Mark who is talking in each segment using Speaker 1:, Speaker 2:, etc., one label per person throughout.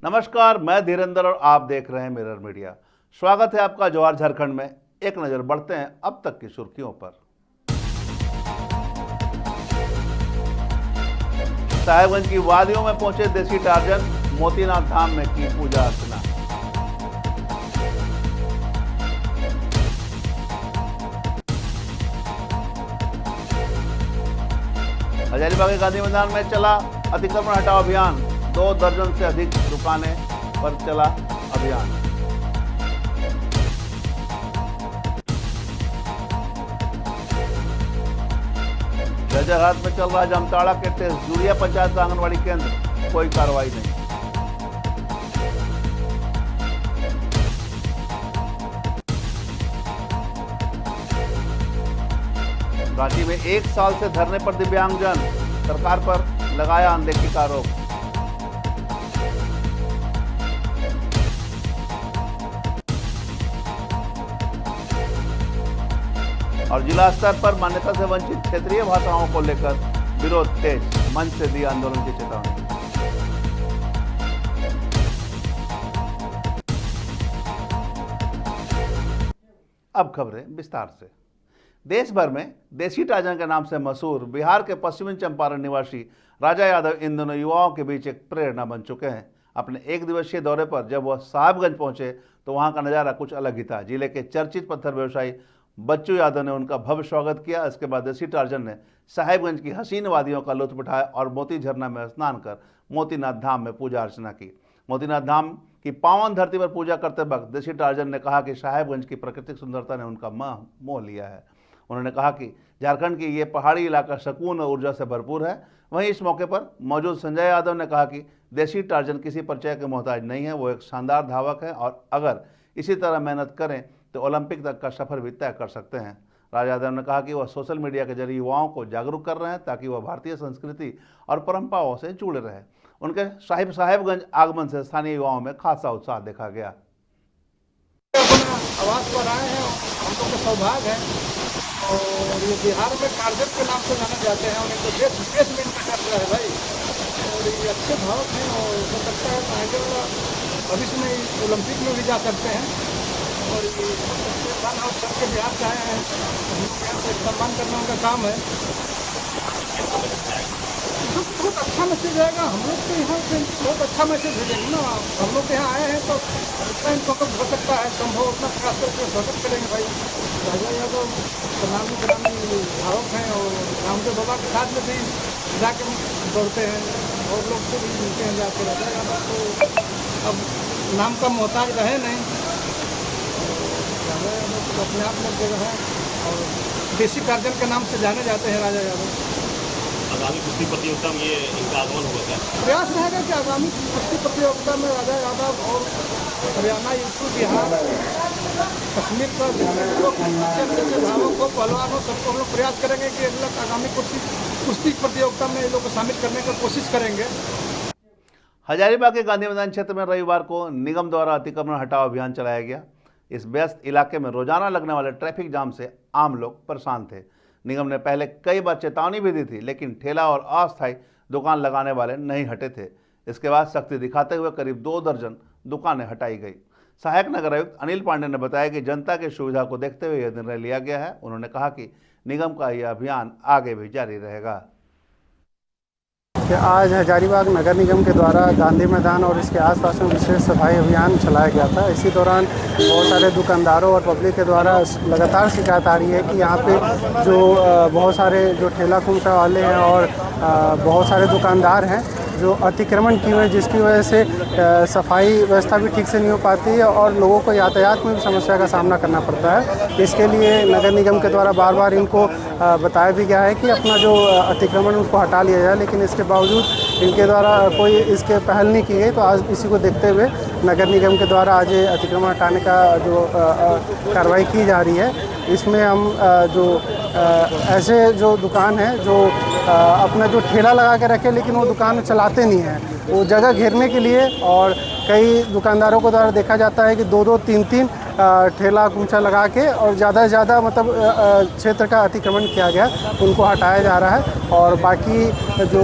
Speaker 1: नमस्कार, मैं धीरेंद्र और आप देख रहे हैं मिरर मीडिया। स्वागत है आपका जवाहर झारखंड में। एक नज़र बढ़ते हैं अब तक की सुर्खियों पर। साहेबगंज की वादियों में पहुंचे देसी टार्जन, मोतीनाथ धाम में की पूजा अर्चना। हजारीबाग के गांधी मैदान में चला अतिक्रमण हटाओ अभियान। 2 दर्जन से अधिक दुकानें पर चला अभियान। जजरहाट में चल रहा जामताड़ा के टेस्ट, जूरिया पंचायत का आंगनबाड़ी केंद्र, कोई कार्रवाई नहीं। रांची में 1 साल से धरने पर दिव्यांगजन, सरकार पर लगाया अनदेखी का आरोप। और जिला स्तर पर मान्यता से वंचित क्षेत्रीय भाषाओं को लेकर विरोध तेज, मंच से दी आंदोलन की चेतावनी। अब खबरें विस्तार से। देश भर में देसी टार्जन के नाम से मशहूर बिहार के पश्चिमी चंपारण निवासी राजा यादव इन दोनों युवाओं के बीच एक प्रेरणा बन चुके हैं। अपने 1 दिवसीय दौरे पर जब वह साहिबगंज पहुंचे तो वहां का नज़ारा कुछ अलग ही था। जिले के चर्चित पत्थर व्यवसायी बच्चू यादव ने उनका भव्य स्वागत किया। इसके बाद देसी टार्जन ने साहिबगंज की हसीन वादियों का लुत्फ उठाया और मोती झरना में स्नान कर मोतीनाथ धाम में पूजा अर्चना की। मोतीनाथ धाम की पावन धरती पर पूजा करते वक्त देसी टार्जन ने कहा कि साहिबगंज की प्राकृतिक सुंदरता ने उनका मोह लिया है। उन्होंने कहा कि झारखंड की ये पहाड़ी इलाका सुकून और ऊर्जा से भरपूर है। वहीं इस मौके पर मौजूद संजय यादव ने कहा कि देसी टार्जन किसी परिचय के मोहताज नहीं है, वो एक शानदार धावक है और अगर इसी तरह मेहनत करें तो ओलंपिक तक का सफर भी तय कर सकते हैं। राजा यादव ने कहा कि वह सोशल मीडिया के जरिए युवाओं को जागरूक कर रहे हैं ताकि वह भारतीय संस्कृति और परंपराओं से जुड़े रहे। उनके साहिबगंज आगमन से स्थानीय युवाओं में खासा उत्साह देखा गया।
Speaker 2: आवाज पर आए हैं, हम लोग का सौभाग्य है और ये बिहार में टार्जन के नाम से जाने जाते हैं और इनको देश विदेश में इनका चर्चा है भाई। और ये अच्छे भावक हैं और हो सकता है आगे वाला भविष्य में ओलंपिक में भी जा सकते हैं। और ये सबके बिहार से आए हैं, यहाँ से सम्मान करना उनका काम है। बहुत अच्छा मैसेज आएगा। हम लोग तो यहाँ से बहुत अच्छा मैसेज भेजेंगे ना। हम लोग यहाँ आए हैं तो उतना इनको कब हो सकता है संभव उतना प्रयास करके स्वागत करेंगे भाई। राजा यादव ग्रामीण भावक हैं और रामदेव बाबा के साथ में भी जाके दौड़ते हैं और लोग से भी मिलते हैं जाके। राजा यादव तो अब नाम का मोहताज रहे नहीं, राजा यादव तो अपने आप में जगह है और देसी टार्जन के नाम से जाने जाते हैं राजा यादव।
Speaker 3: आगामी कुश्ती प्रतियोगिता में ये इनका आगमन हुआ है।
Speaker 2: प्रयास रहेगा कि आगामी कुश्ती प्रतियोगिता में राजा यादव और हरियाणा, यूपी, बिहार, कश्मीर का धावक को पहलवानों सबको हम लोग प्रयास करेंगे कि आगामी कुश्ती प्रतियोगिता में इन लोग को शामिल करने की कोशिश करेंगे।
Speaker 1: हजारीबाग के गांधी मैदान क्षेत्र में रविवार को निगम द्वारा अतिक्रमण हटाओ अभियान चलाया गया। इस व्यस्त इलाके में रोजाना लगने वाले ट्रैफिक जाम से आम लोग परेशान थे। निगम ने पहले कई बार चेतावनी भी दी थी, लेकिन ठेला और अस्थायी दुकान लगाने वाले नहीं हटे थे। इसके बाद सख्ती दिखाते हुए करीब 2 दर्जन दुकानें हटाई गई। सहायक नगर आयुक्त अनिल पांडे ने बताया कि जनता की सुविधा को देखते हुए यह निर्णय लिया गया है। उन्होंने कहा कि निगम का यह अभियान आगे भी जारी रहेगा।
Speaker 4: कि आज हजारीबाग नगर निगम के द्वारा गांधी मैदान और इसके आसपास में विशेष सफाई अभियान चलाया गया था। इसी दौरान बहुत सारे दुकानदारों और पब्लिक के द्वारा लगातार शिकायत आ रही है कि यहाँ पे जो बहुत सारे जो ठेला खुमसा वाले हैं और बहुत सारे दुकानदार हैं जो अतिक्रमण किए हुए, जिसकी वजह से सफाई व्यवस्था भी ठीक से नहीं हो पाती है और लोगों को यातायात में भी समस्या का सामना करना पड़ता है। इसके लिए नगर निगम के द्वारा बार बार इनको बताया भी गया है कि अपना जो अतिक्रमण उसको हटा लिया जाए, लेकिन इसके बावजूद इनके द्वारा कोई इसके पहल नहीं की गई। तो आज इसी को देखते हुए नगर निगम के द्वारा आज अतिक्रमण हटाने का जो कार्रवाई की जा रही है, इसमें हम जो ऐसे जो दुकान है जो अपना जो ठेला लगा के रखे लेकिन वो दुकान चलाते नहीं हैं, वो जगह घेरने के लिए, और कई दुकानदारों को द्वारा देखा जाता है कि 2-2, 3-3 ठेला कूचा लगा के और ज़्यादा से ज़्यादा मतलब क्षेत्र का अतिक्रमण किया गया, उनको हटाया जा रहा है। और बाकी जो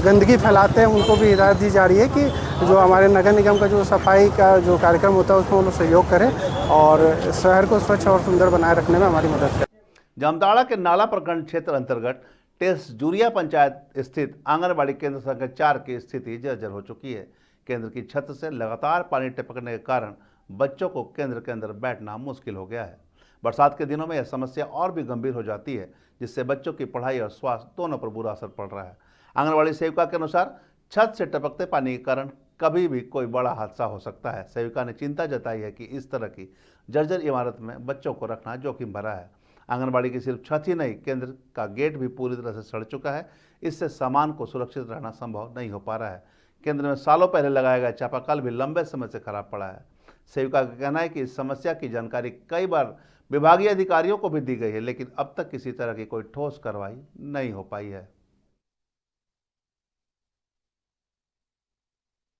Speaker 4: गंदगी फैलाते हैं उनको भी हिदायत दी जा रही है कि जो हमारे नगर निगम का जो सफाई का जो कार्यक्रम होता है उसमें वो लोग सहयोग करें और शहर को स्वच्छ और सुंदर बनाए रखने में हमारी मदद करें।
Speaker 1: जामताड़ा के नाला प्रखंड क्षेत्र अंतर्गत टेस जूरिया पंचायत स्थित आंगनबाड़ी केंद्र संख्या 4 की स्थिति जर्जर हो चुकी है। केंद्र की छत से लगातार पानी टपकने के कारण बच्चों को केंद्र के अंदर बैठना मुश्किल हो गया है। बरसात के दिनों में यह समस्या और भी गंभीर हो जाती है, जिससे बच्चों की पढ़ाई और स्वास्थ्य दोनों पर बुरा असर पड़ रहा है। आंगनबाड़ी सेविका के अनुसार छत से टपकते पानी के कारण कभी भी कोई बड़ा हादसा हो सकता है। सेविका ने चिंता जताई है कि इस तरह की जर्जर इमारत में बच्चों को रखना जोखिम भरा है। आंगनबाड़ी की सिर्फ छत ही नहीं, केंद्र का गेट भी पूरी तरह से सड़ चुका है। इससे सामान को सुरक्षित रहना संभव नहीं हो पा रहा है। केंद्र में सालों पहले लगाया गया चापाकल भी लंबे समय से खराब पड़ा है। सेविका का कहना है कि इस समस्या की जानकारी कई बार विभागीय अधिकारियों को भी दी गई है, लेकिन अब तक किसी तरह की कोई ठोस कार्रवाई नहीं हो पाई है।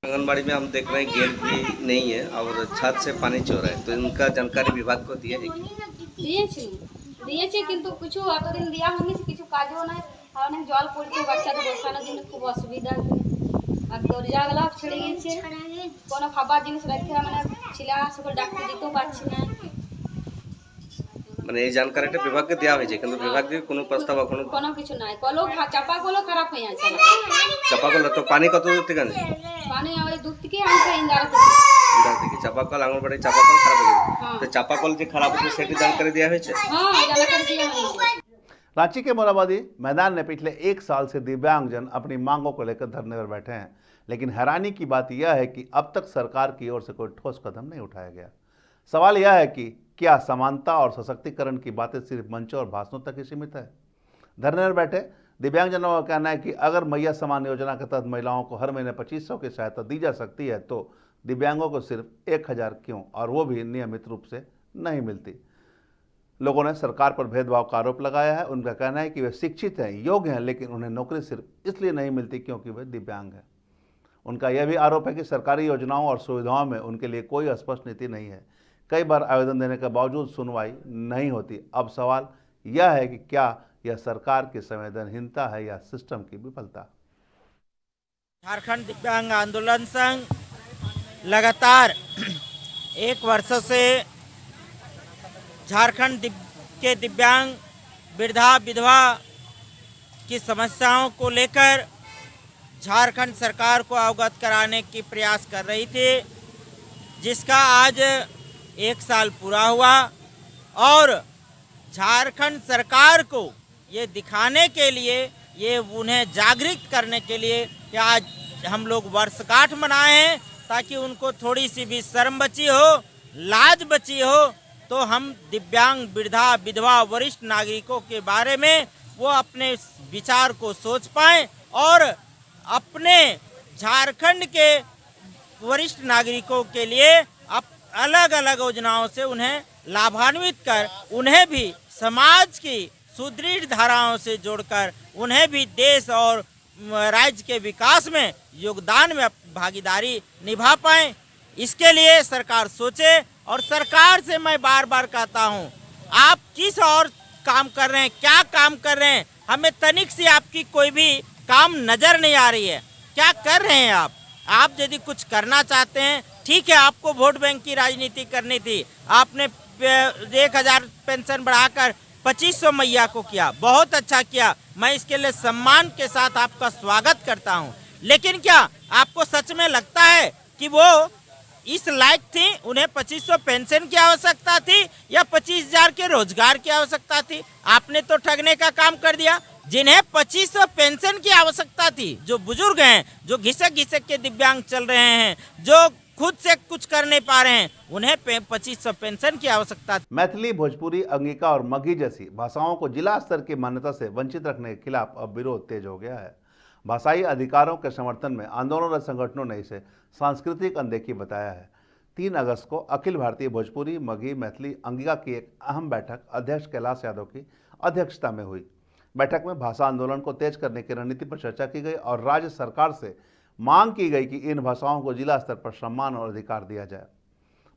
Speaker 5: आंगनबाड़ी में हम देख रहे हैं गेट भी नहीं है और छत से पानी चो रहा है, तो इनका जानकारी विभाग को दिया है कि
Speaker 6: দিয়েছে কিন্তু কিছু এতদিন দেওয়া হয়নি, কিছু কাজও নাই। অনেক জল পড়ছে, বাচ্চাদের বসানোর জন্য খুব অসুবিধা। আর দরজাগুলো ছেড়ে গেছে, কোনো খাবার জিনিস রেখে মানে ছেলেরা সকল ডাক্তার দিতেও পারছি না।
Speaker 5: মানে এই জানকারিটা বিভাগকে দেওয়া হয়েছে কিন্তু বিভাগে কোনো প্রস্তাব এখনো
Speaker 6: কোনো কিছু নাই। কলও চাপা কলও খারাপ হয়ে আছে।
Speaker 5: চাপাকল তো পানি কত দূর থেকে আনছে?
Speaker 6: পানি ওই দূর থেকে আনতে ইন্দারা
Speaker 5: থেকে চাপাকল আঙুরবাড়ি চাপাকল খারাপ হয়ে গেছে, তো চাপাকল যে খারাপ হয়েছে সেটি জানকারি দেওয়া হয়েছে।
Speaker 6: হ্যাঁ, জানকারি দেওয়া হয়েছে।
Speaker 1: रांची के मोराबादी मैदान में पिछले 1 साल से दिव्यांगजन अपनी मांगों को लेकर धरने पर बैठे हैं, लेकिन हैरानी की बात यह है कि अब तक सरकार की ओर से कोई ठोस कदम नहीं उठाया गया। सवाल यह है कि क्या समानता और सशक्तिकरण की बातें सिर्फ मंचों और भाषणों तक ही सीमित है? धरने पर बैठे दिव्यांगजनों का कहना है कि अगर मैया समान योजना के तहत महिलाओं को हर महीने 2500 की सहायता दी जा सकती है, तो दिव्यांगों को सिर्फ 1000 क्यों, और वो भी नियमित रूप से नहीं मिलती। लोगों ने सरकार पर भेदभाव का आरोप लगाया है। उनका कहना है कि वे शिक्षित हैं, योग्य हैं, लेकिन उन्हें नौकरी सिर्फ इसलिए नहीं मिलती क्योंकि वे दिव्यांग हैं। उनका यह भी आरोप है कि सरकारी योजनाओं और सुविधाओं में उनके लिए कोई स्पष्ट नीति नहीं है। कई बार आवेदन देने के बावजूद सुनवाई नहीं होती। अब सवाल यह है कि क्या यह सरकार की संवेदनहीनता है या सिस्टम की विफलता?
Speaker 7: झारखंड दिव्यांग आंदोलन संघ लगातार 1 वर्ष से झारखंड के दिव्यांग वृद्धा विधवा की समस्याओं को लेकर झारखंड सरकार को अवगत कराने की प्रयास कर रही थी, जिसका आज 1 साल पूरा हुआ और झारखंड सरकार को ये दिखाने के लिए, ये उन्हें जागृत करने के लिए कि आज हम लोग वर्षगांठ मनाए हैं, ताकि उनको थोड़ी सी भी शर्म बची हो, लाज बची हो, तो हम दिव्यांग वृद्धा विधवा वरिष्ठ नागरिकों के बारे में वो अपने विचार को सोच पाएं और अपने झारखंड के वरिष्ठ नागरिकों के लिए अलग अलग योजनाओं से उन्हें लाभान्वित कर, उन्हें भी समाज की सुदृढ़ धाराओं से जोड़कर उन्हें भी देश और राज्य के विकास में योगदान में भागीदारी निभा पाएं। इसके लिए सरकार सोचे। और सरकार से मैं बार बार कहता हूं, आप किस और काम कर रहे हैं, क्या काम कर रहे हैं? हमें तनिक सी आपकी कोई भी काम नज़र नहीं आ रही है। क्या कर रहे हैं आप? आप यदि कुछ करना चाहते हैं, ठीक है, आपको वोट बैंक की राजनीति करनी थी, आपने 1000 पेंशन बढ़ाकर 2500 मैया को किया, बहुत अच्छा किया, मैं इसके लिए सम्मान के साथ आपका स्वागत करता हूं। लेकिन क्या आपको सच में लगता है कि वो इस लायक थी? उन्हें 2500 पेंशन की आवश्यकता थी या 25,000 के रोजगार की आवश्यकता थी? आपने तो ठगने का काम कर दिया। जिन्हें 2500 पेंशन की आवश्यकता थी, जो बुजुर्ग हैं, जो घिसक घिसक के दिव्यांग चल रहे हैं, जो खुद से कुछ कर नहीं पा रहे हैं, उन्हें 2500 पेंशन की आवश्यकता थी।
Speaker 1: मैथिली, भोजपुरी, अंगिका और मगही जैसी भाषाओं को जिला स्तर की मान्यता से वंचित रखने के खिलाफ अब विरोध तेज हो गया है। भाषाई अधिकारों के समर्थन में आंदोलनरत संगठनों ने इसे सांस्कृतिक अनदेखी बताया है। 3 अगस्त को अखिल भारतीय भोजपुरी, मगही, मैथिली, अंगिका की एक अहम बैठक अध्यक्ष कैलाश यादव की अध्यक्षता में हुई। बैठक में भाषा आंदोलन को तेज करने की रणनीति पर चर्चा की गई और राज्य सरकार से मांग की गई कि इन भाषाओं को जिला स्तर पर सम्मान और अधिकार दिया जाए।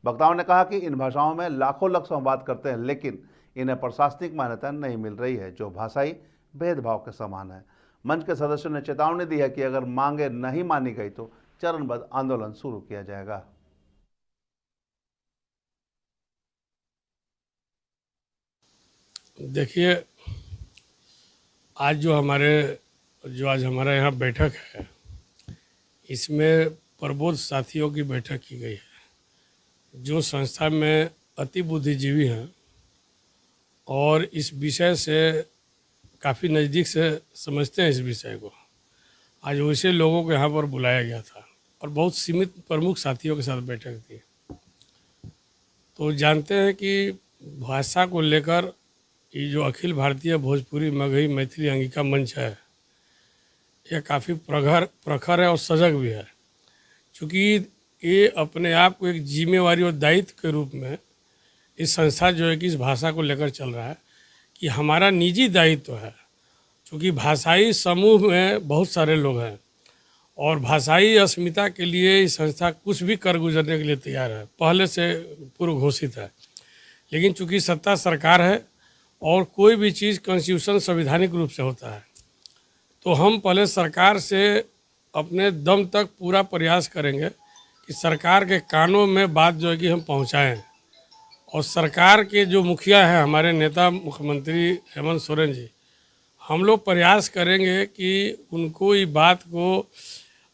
Speaker 1: वक्ताओं ने कहा कि इन भाषाओं में लाखों लोग संवाद करते हैं, लेकिन इन्हें प्रशासनिक मान्यता नहीं मिल रही है, जो भाषाई भेदभाव के समान है। मंच के सदस्यों ने चेतावनी दी है कि अगर मांगे नहीं मानी गई तो चरणबद्ध आंदोलन शुरू किया जाएगा।
Speaker 8: देखिए, आज हमारा यहाँ बैठक है, इसमें प्रबोध साथियों की बैठक की गई है जो संस्था में अति बुद्धिजीवी हैं और इस विषय से काफ़ी नज़दीक से समझते हैं इस विषय को। आज वैसे लोगों को यहाँ पर बुलाया गया था और बहुत सीमित प्रमुख साथियों के साथ बैठक थी। तो जानते हैं कि भाषा को लेकर ये जो अखिल भारतीय भोजपुरी मगही मैथिली अंगिका मंच है, यह काफ़ी प्रखर है और सजग भी है, क्योंकि ये अपने आप को एक जिम्मेवारी और दायित्व के रूप में इस संस्था जो है कि इस भाषा को लेकर चल रहा है कि हमारा निजी दायित्व है, क्योंकि भाषाई समूह में बहुत सारे लोग हैं और भाषाई अस्मिता के लिए ये संस्था कुछ भी कर गुजरने के लिए तैयार है, पहले से पूर्व घोषित है। लेकिन चूँकि सत्ता सरकार है और कोई भी चीज़ कॉन्स्टिट्यूशन संवैधानिक रूप से होता है, तो हम पहले सरकार से अपने दम तक पूरा प्रयास करेंगे कि सरकार के कानों में बात जो है कि हम पहुंचाएं। और सरकार के जो मुखिया हैं, हमारे नेता मुख्यमंत्री हेमंत सोरेन जी, हम लोग प्रयास करेंगे कि उनको ये बात को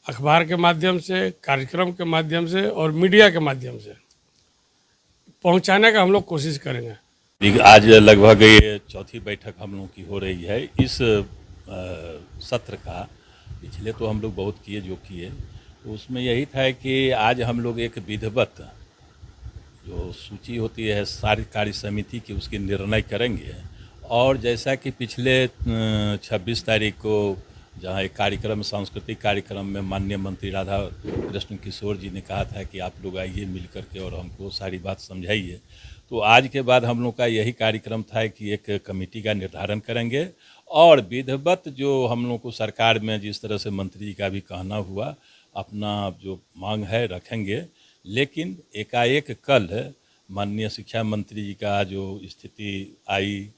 Speaker 8: अखबार के माध्यम से, कार्यक्रम के माध्यम से और मीडिया के माध्यम से पहुंचाने का हम लोग कोशिश करेंगे।
Speaker 9: आज लगभग ये चौथी बैठक हम लोगों की हो रही है। इस सत्र का पिछले तो हम लोग बहुत किए जो किए, तो उसमें यही था कि आज हम लोग एक विधिवत जो सूची होती है सारी कार्य समिति की, उसकी निर्णय करेंगे। और जैसा कि पिछले 26 तारीख को जहाँ एक कार्यक्रम, सांस्कृतिक कार्यक्रम में माननीय मंत्री राधा कृष्ण किशोर जी ने कहा था कि आप लोग आइए मिल करके और हमको सारी बात समझाइए, तो आज के बाद हम लोग का यही कार्यक्रम था कि एक कमेटी का निर्धारण करेंगे और विधिवत जो हम लोग को सरकार में जिस तरह से मंत्री जी का भी कहना हुआ, अपना जो मांग है रखेंगे। लेकिन एकाएक कल माननीय शिक्षा मंत्री जी का जो स्थिति आई,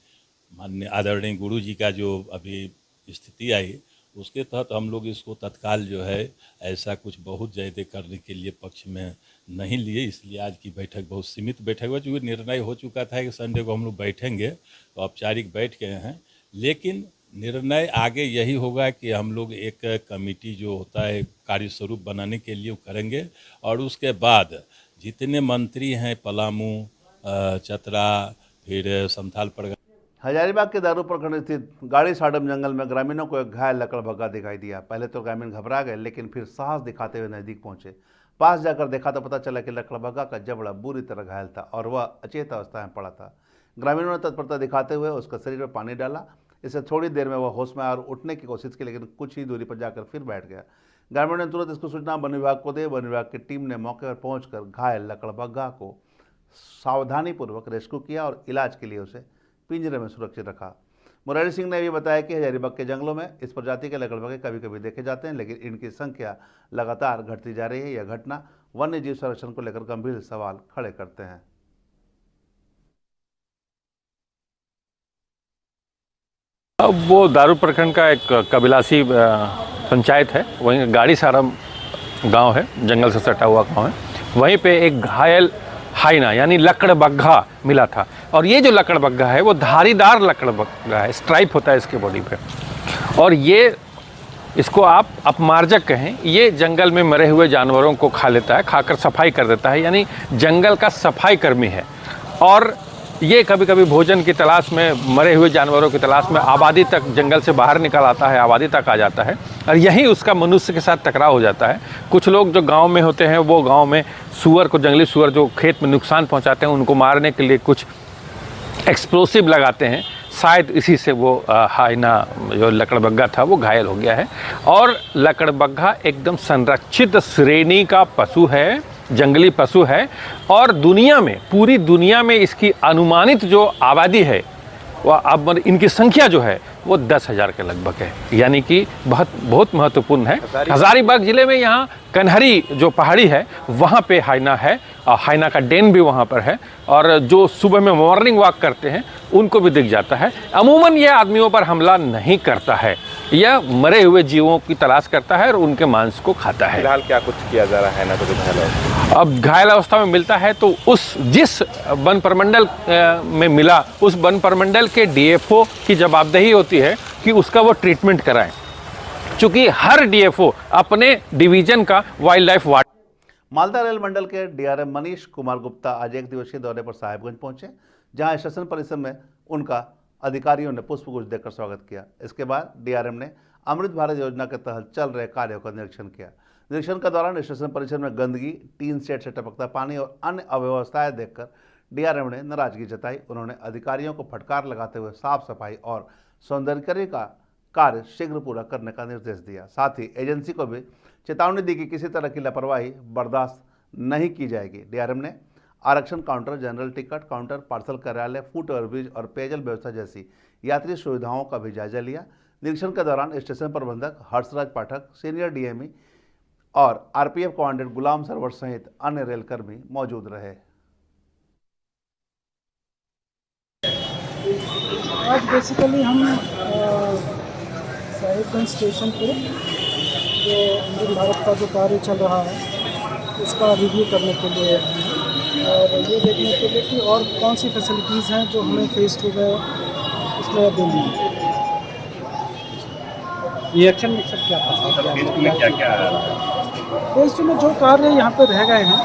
Speaker 9: माननीय आदरणीय गुरु जी का जो अभी स्थिति आई, उसके तहत हम लोग इसको तत्काल जो है ऐसा कुछ बहुत ज़्यादा करने के लिए पक्ष में नहीं लिए। इसलिए आज की बैठक बहुत सीमित बैठक हुआ, चूँकि निर्णय हो चुका था कि संडे को हम लोग बैठेंगे, तो औपचारिक बैठ गए हैं। लेकिन निर्णय आगे यही होगा कि हम लोग एक कमेटी जो होता है कार्य स्वरूप बनाने के लिए करेंगे और उसके बाद जितने मंत्री हैं पलामू, चतरा, फिर संथाल परगना।
Speaker 1: हजारीबाग के दारू प्रखंड स्थित गाड़ी साडम जंगल में ग्रामीणों को एक घायल लकड़बग्गा दिखाई दिया। पहले तो ग्रामीण घबरा गए, लेकिन फिर साहस दिखाते हुए नजदीक पहुंचे। पास जाकर देखा तो पता चला कि लकड़बग्गा का जबड़ा बुरी तरह घायल था और वह अचेत अवस्था में पड़ा था। ग्रामीणों ने तत्परता दिखाते हुए उसका शरीर में पानी डाला। इससे थोड़ी देर में वह होश में और उठने की कोशिश की, लेकिन कुछ ही दूरी पर जाकर फिर बैठ गया। ग्रामीणों ने तुरंत इसको सूचना वन विभाग को दी। वन विभाग की टीम ने मौके पर पहुंचकर घायल लकड़बग्गा को सावधानीपूर्वक रेस्क्यू किया और इलाज के लिए उसे पिंजरे में सुरक्षित रखा। मुरारी सिंह ने भी बताया कि हजारीबाग के जंगलों में इस प्रजाति के लकड़बग्गे कभी कभी देखे जाते हैं, लेकिन इनकी संख्या लगातार घटती जा रही है। यह घटना वन्य जीव संरक्षण को लेकर गंभीर सवाल खड़े करते हैं।
Speaker 10: वो दारू प्रखंड का एक कबिलासी पंचायत है, वहीं गाड़ी सारम गांव है, जंगल से सटा हुआ गांव है। वहीं पे एक घायल हाइना यानी लकड़बग्गा मिला था और ये जो लकड़बग्गा है वो धारीदार लकड़बग्गा है, स्ट्राइप होता है इसके बॉडी पे और ये इसको आप अपमार्जक कहें। ये जंगल में मरे हुए जानवरों को खा लेता है, खाकर सफाई कर देता है, यानी जंगल का सफाई कर्मी है। और ये कभी कभी भोजन की तलाश में, मरे हुए जानवरों की तलाश में आबादी तक, जंगल से बाहर निकल आता है, आबादी तक आ जाता है और यहीं उसका मनुष्य के साथ टकराव हो जाता है। कुछ लोग जो गांव में होते हैं वो गांव में सूअर को, जंगली सूअर जो खेत में नुकसान पहुंचाते हैं, उनको मारने के लिए कुछ एक्सप्लोसिव लगाते हैं। शायद इसी से वो हाइना जो लकड़बग्गा था वो घायल हो गया है। और लकड़बग्गा एकदम संरक्षित श्रेणी का पशु है, जंगली पशु है और दुनिया में, पूरी दुनिया में इसकी अनुमानित जो आबादी है वह अब इनकी संख्या जो है वो 10,000 के लगभग है, यानी कि बहुत महत्वपूर्ण है। हजारीबाग जिले में यहाँ कन्हरी जो पहाड़ी है वहाँ पे हाइना है हाइना का डेन भी वहाँ पर है, और जो सुबह में मॉर्निंग वॉक करते हैं उनको भी दिख जाता है। अमूमन यह आदमियों पर हमला नहीं करता है, यह मरे हुए जीवों की तलाश करता है और उनके मांस को खाता है।
Speaker 11: फिलहाल क्या कुछ किया जा रहा है ना, तो घायल अवस्था?
Speaker 10: अब घायल अवस्था में मिलता है तो जिस वन प्रमंडल में मिला उस वन प्रमंडल के डीएफओ की जवाबदेही होती है कि उसका वो ट्रीटमेंट कराएं, चूँकि हर डीएफओ अपने डिवीजन का wildlife ward.
Speaker 1: Malda rail मंडल के डीआरएम मनीष कुमार गुप्ता आज एक दिवसीय दौरे पर साहिबगंज पहुंचे, जहां स्टेशन परिसर में उनका अधिकारियों ने पुष्पगुच्छ देकर स्वागत किया। इसके बाद डीआरएम ने अमृत भारत योजना के तहत चल रहे कार्यों का निरीक्षण किया। निरीक्षण के दौरान स्टेशन परिसर में गंदगी, टीन सेट से टपकता पानी और अन्य अव्यवस्थाएं देखकर डीआरएम ने नाराजगी जताई। उन्होंने अधिकारियों को फटकार लगाते हुए साफ सफाई और सौंदर्यीकरण का कार्य शीघ्र पूरा करने का निर्देश दिया। साथ ही एजेंसी को भी चेतावनी दी कि किसी तरह की लापरवाही बर्दाश्त नहीं की जाएगी। डीआरएम ने आरक्षण counter, general ticket counter, parcel कार्यालय, फूड ओवरब्रिज और पेयजल व्यवस्था जैसी यात्री सुविधाओं का भी जायजा लिया। निरीक्षण के दौरान स्टेशन प्रबंधक हर्षराज पाठक, सीनियर डीएमई और आरपीएफ कमांडेंट गुलाम सरवर सहित अन्य रेलकर्मी मौजूद रहे।
Speaker 4: आज बेसिकली हम साहिबगंज स्टेशन पे जो अमृत भारत का जो कार्य चल रहा है उसका रिव्यू करने के लिए और ये देखने के लिए कि और कौन सी फैसिलिटीज़ हैं जो हमें फेज़ 2 में उसमें देनी है। रिएक्शन में सर क्या था? फेज़ 2 में जो कार्य यहाँ पे रह गए हैं,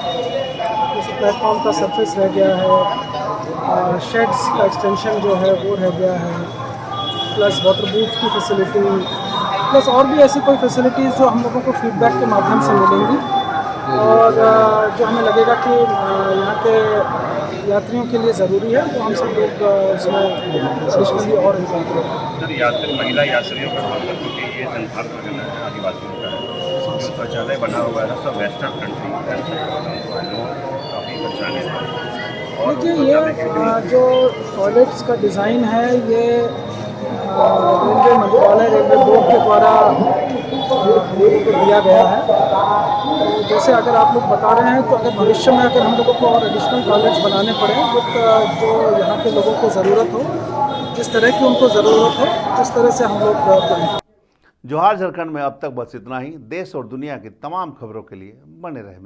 Speaker 4: जैसे प्लेटफॉर्म का सरफेस रह गया है, शेड्स का एक्सटेंशन जो है वो रह गया है, प्लस वाटर बूथ की फैसिलिटी, प्लस और भी ऐसी कोई फैसिलिटीज़ जो हम लोगों को फीडबैक के माध्यम से मिलेंगी और जो हमें लगेगा कि यहाँ के यात्रियों के लिए ज़रूरी है, तो हम सब लोग इसमें एडिशनली और इंक्लूड करेंगे।
Speaker 11: सर, यात्री महिला यात्रियों का खास करके ये जनभार करना है आदिवासियों का, जो शौचालय बना हुआ है सब वेस्टर्न कंट्री काफ़ी परेशानी है।
Speaker 4: देखिए ये जो टॉयलेट्स का डिज़ाइन है ये रेलवे मंत्रालय, रेलवे बोर्ड के द्वारा को दिया गया है। तो जैसे अगर आप लोग बता रहे हैं तो अगर भविष्य में अगर हम लोगों को और एडिशनल टॉयलेट्स बनाने पड़े जो यहाँ के लोगों को ज़रूरत हो, जिस तरह की उनको ज़रूरत हो, उस तरह से हम लोग करें।
Speaker 1: जोहार झारखंड में अब तक बस इतना ही। देश और दुनिया की तमाम खबरों के लिए बने रहे।